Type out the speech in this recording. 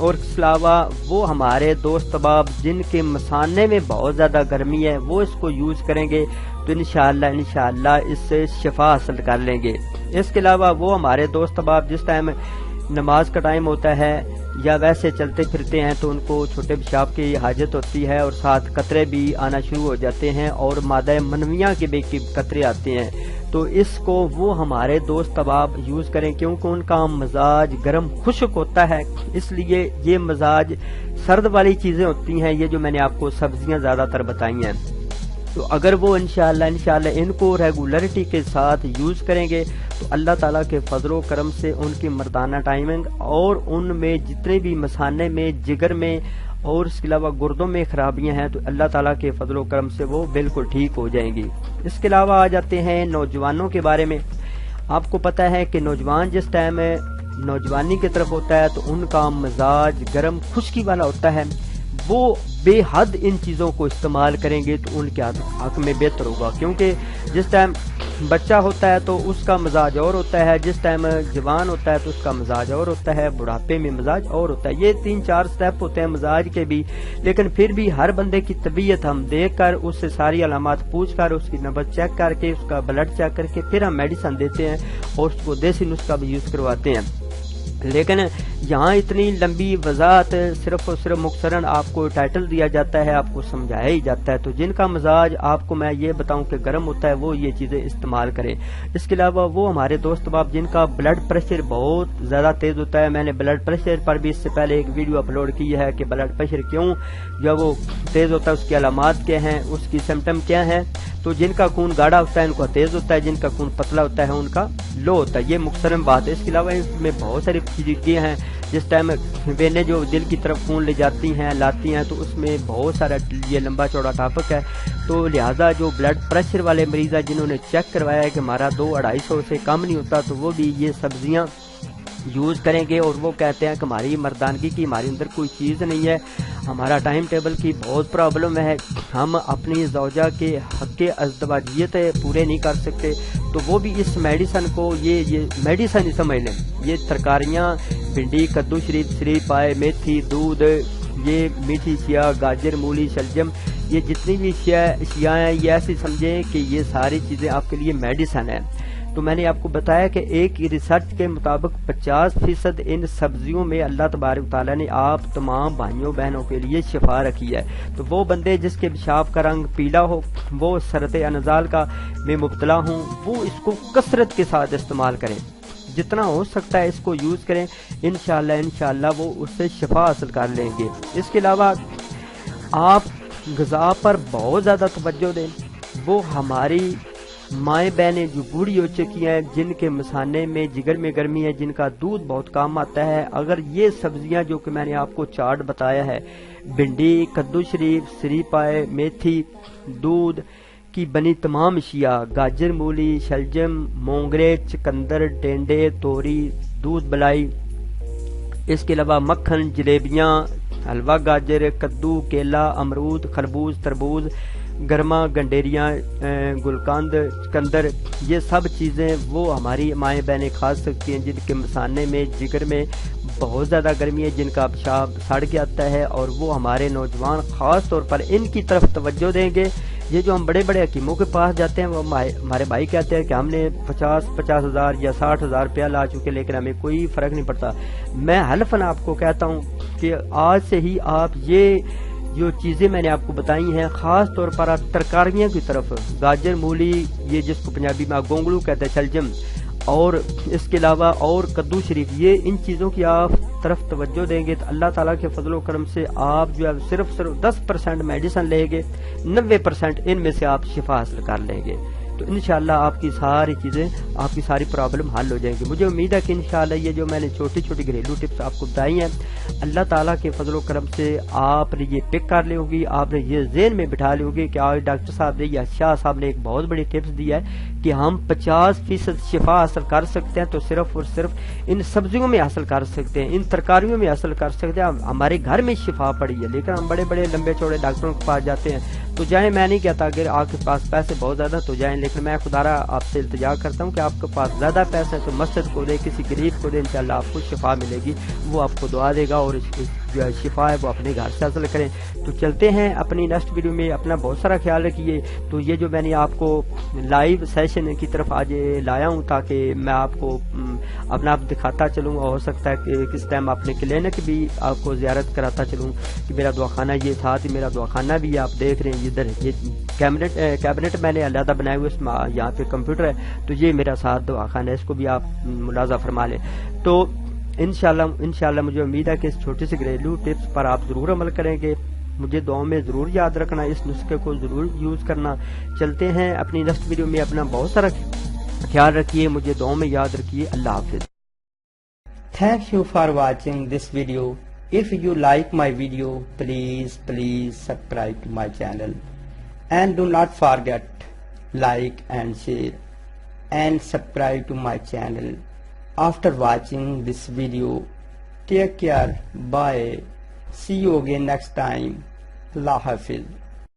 اور اس کے علاوہ وہ ہمارے دوست احباب جن کے مثانے میں بہت زیادہ گرمی ہے وہ اس کو یوز کریں گے تو انشاءاللہ اس سے شفا حاصل کر لیں گے۔ اس کے علاوہ وہ ہمارے دوست احباب جس ٹائم نماز کا ٹائم ہوتا ہے یا ویسے چلتے پھرتے ہیں تو ان کو چھوٹے پیشاب کی حاجت ہوتی ہے اور ساتھ قطرے بھی آنا شروع ہو جاتے ہیں اور مادہ منویہ کے بھی قطرے آتے ہیں، تو اس کو وہ ہمارے دوست احباب یوز کریں کیونکہ ان کا مزاج گرم خشک ہوتا ہے، اس لیے یہ مزاج سرد والی چیزیں ہوتی ہیں، یہ جو میں نے آپ کو سبزیاں زیادہ تر بتائی ہیں، تو اگر وہ انشاءاللہ ان کو ریگولرٹی کے ساتھ یوز کریں گے تو اللہ تعالیٰ کے فضل و کرم سے ان کی مردانہ ٹائمنگ اور ان میں جتنے بھی مثانے میں، جگر میں اور اس کے علاوہ گردوں میں خرابیاں ہیں تو اللہ تعالیٰ کے فضل و کرم سے وہ بالکل ٹھیک ہو جائیں گی۔ اس کے علاوہ آ جاتے ہیں نوجوانوں کے بارے میں۔ آپ کو پتہ ہے کہ نوجوان جس ٹائم نوجوانی کی طرف ہوتا ہے تو ان کا مزاج گرم خشکی والا ہوتا ہے، وہ بے حد ان چیزوں کو استعمال کریں گے تو ان کے حق میں بہتر ہوگا، کیونکہ جس ٹائم بچہ ہوتا ہے تو اس کا مزاج اور ہوتا ہے، جس ٹائم جوان ہوتا ہے تو اس کا مزاج اور ہوتا ہے، بڑھاپے میں مزاج اور ہوتا ہے، یہ 3-4 سٹیپ ہوتے ہیں مزاج کے بھی، لیکن پھر بھی ہر بندے کی طبیعت ہم دیکھ کر اس سے ساری علامات پوچھ کر اس کی نبض چیک کر کے اس کا بلڈ چیک کر کے پھر ہم میڈیسن دیتے ہیں اور اس کو دیسی نسخہ بھی یوز کرواتے ہیں۔ لیکن یہاں اتنی لمبی وضاحت صرف اور صرف مختصراً آپ کو ٹائٹل دیا جاتا ہے، آپ کو سمجھایا ہی جاتا ہے، تو جن کا مزاج آپ کو میں یہ بتاؤں کہ گرم ہوتا ہے وہ یہ چیزیں استعمال کریں۔ اس کے علاوہ وہ ہمارے دوست احباب جن کا بلڈ پریشر بہت زیادہ تیز ہوتا ہے، میں نے بلڈ پریشر پر بھی اس سے پہلے ایک ویڈیو اپلوڈ کی ہے کہ بلڈ پریشر کیوں جب وہ تیز ہوتا ہے اس کی علامات کیا ہیں، اس کی سمٹم کیا ہیں، تو جن کا خون گاڑھا ہوتا ہے ان کا تیز ہوتا ہے، جن کا خون پتلا ہوتا ہے ان کا لو ہوتا ہے، یہ مختصراً بات ہے۔ اس کے علاوہ اس میں بہت ساری چیزیں ہیں، جس ٹائم وینے جو دل کی طرف خون لے جاتی ہیں لاتی ہیں تو اس میں بہت سارا یہ لمبا چوڑا ٹاپک ہے، تو لہٰذا جو بلڈ پریشر والے مریض ہیں جنہوں نے چیک کروایا ہے کہ ہمارا 200-250 سے کم نہیں ہوتا تو وہ بھی یہ سبزیاں یوز کریں گے، اور وہ کہتے ہیں کہ ہماری مردانگی کی ہمارے اندر کوئی چیز نہیں ہے، ہمارا ٹائم ٹیبل کی بہت پرابلم ہے، ہم اپنی زوجہ کے حق ازدواجیت پورے نہیں کر سکتے، تو وہ بھی اس میڈیسن کو یہ میڈیسن ہی سمجھ لیں۔ یہ ترکاریاں بھنڈی، کدو شریف، سری پائے، میتھی، دودھ، یہ میٹھی شیا، گاجر، مولی، شلجم، یہ جتنی بھی اشیاء ہیں یہ ایسی سمجھیں کہ یہ ساری چیزیں آپ کے لیے میڈیسن ہیں۔ تو میں نے آپ کو بتایا کہ ایک ریسرچ کے مطابق 50% ان سبزیوں میں اللہ تبارک تعالیٰ نے آپ تمام بھائیوں بہنوں کے لیے شفا رکھی ہے، تو وہ بندے جس کے پیشاب کا رنگ پیلا ہو، وہ سرط انزال کا میں مبتلا ہوں، وہ اس کو کثرت کے ساتھ استعمال کریں، جتنا ہو سکتا ہے اس کو یوز کریں، انشاءاللہ وہ اس سے شفا حاصل کر لیں گے۔ اس کے علاوہ آپ غذا پر بہت زیادہ توجہ دیں، وہ ہماری مائیں بہنیں جو بوڑھی ہو چکی ہیں، جن کے مثانے میں جگر میں گرمی ہے، جن کا دودھ بہت کام آتا ہے، اگر یہ سبزیاں جو کہ میں نے آپ کو چارٹ بتایا ہے، بھنڈی، کدو شریف، سری پائے، میتھی، دودھ کی بنی تمام اشیاء، گاجر، مولی، شلجم، مونگرے، چکندر، ٹینڈے، توری، دودھ بلائی، اس کے علاوہ مکھن، جلیبیاں، حلوہ گاجر، کدو، کیلا، امرود، خربوز، تربوز، گرما، گنڈیریاں، گلقند، چکندر، یہ سب چیزیں وہ ہماری مائیں بہنیں کھا سکتی ہیں جن کے مثانے میں جگر میں بہت زیادہ گرمی ہے، جن کا پیشاب سڑ کے آتا ہے، اور وہ ہمارے نوجوان خاص طور پر ان کی طرف توجہ دیں گے۔ یہ جو ہم بڑے بڑے حکیموں کے پاس جاتے ہیں، وہ ہمارے بھائی کہتے ہیں کہ ہم نے 50 ہزار یا 60 ہزار روپیہ لا چکے لیکن ہمیں کوئی فرق نہیں پڑتا۔ میں حلفاً آپ کو کہتا ہوں کہ آج سے ہی آپ یہ جو چیزیں میں نے آپ کو بتائی ہیں، خاص طور پر آپ ترکاریاں کی طرف، گاجر، مولی، یہ جس کو پنجابی میں گونگلو کہتے ہیں، شلجم، اور اس کے علاوہ اور کدو شریف، یہ ان چیزوں کی آپ طرف توجہ دیں گے تو اللہ تعالیٰ کے فضل و کرم سے آپ جو ہے صرف 10% میڈیسن لیں گے، 90% ان میں سے آپ شفا حاصل کر لیں گے، تو انشاءاللہ آپ کی ساری چیزیں، آپ کی ساری پرابلم حل ہو جائیں گی۔ مجھے امید ہے کہ انشاءاللہ یہ جو میں نے چھوٹی چھوٹی گھریلو ٹپس آپ کو بتائی ہیں، اللہ تعالیٰ کے فضل و کرم سے آپ نے یہ پک کر لی ہوگی، آپ نے یہ ذہن میں بٹھا لی ہوگی کہ آج ڈاکٹر صاحب نے یا شاہ صاحب نے ایک بہت بڑی ٹپس دی ہے کہ ہم 50% شفا حاصل کر سکتے ہیں، تو صرف اور صرف ان سبزیوں میں حاصل کر سکتے ہیں، ان ترکاریوں میں حاصل کر سکتے ہیں۔ ہمارے گھر میں شفا پڑی ہے، لیکن ہم بڑے بڑے لمبے چوڑے ڈاکٹروں کے پاس جاتے ہیں تو جائیں، میں نہیں کہتا اگر آپ کے پاس پیسے بہت زیادہ تو جائیں، لیکن میں خدا آپ سے التجا کرتا ہوں کہ آپ کے پاس زیادہ پیسے تو مسجد کو دے، کسی غریب کو دے، انشاءاللہ آپ کو شفا ملے گی، وہ آپ کو دعا دے گا اور جو شفا ہے وہ اپنے گھر سے حاصل کریں۔ تو چلتے ہیں اپنی نیکسٹ ویڈیو میں، اپنا بہت سارا خیال رکھیے۔ تو یہ جو میں نے آپ کو لائیو سیشن کی طرف آج لایا ہوں تاکہ میں آپ کو اپنا آپ دکھاتا چلوں، اور ہو سکتا ہے کہ کس ٹائم اپنے کلینک بھی آپ کو زیارت کراتا چلوں کہ میرا دواخانہ یہ تھا، میرا دواخانہ بھی آپ دیکھ رہے ہیں، ادھر یہ کیبنٹ میں نے علیحدہ بنائے ہوئے، اس میں یہاں پہ کمپیوٹر ہے، تو یہ میرا ساتھ دواخانہ ہے، اس کو بھی آپ ملاحظہ فرما لیں۔ تو انشاءاللہ مجھے امید ہے کہ اس چھوٹی سی گھریلو ٹپس پر آپ ضرور عمل کریں گے، مجھے دعاؤں میں ضرور یاد رکھنا، اس نسخے کو ضرور یوز کرنا۔ چلتے ہیں اپنی نیکسٹ ویڈیو میں، اپنا بہت سارا خیال رکھیے، مجھے دعاؤں میں یاد رکھیے۔ اللہ حافظ۔ Thank you for watching this video. If you like my video, please subscribe to my channel and do not forget like and share and subscribe to my channel. After watching this video, take care, bye, see you again next time. Allah Hafiz.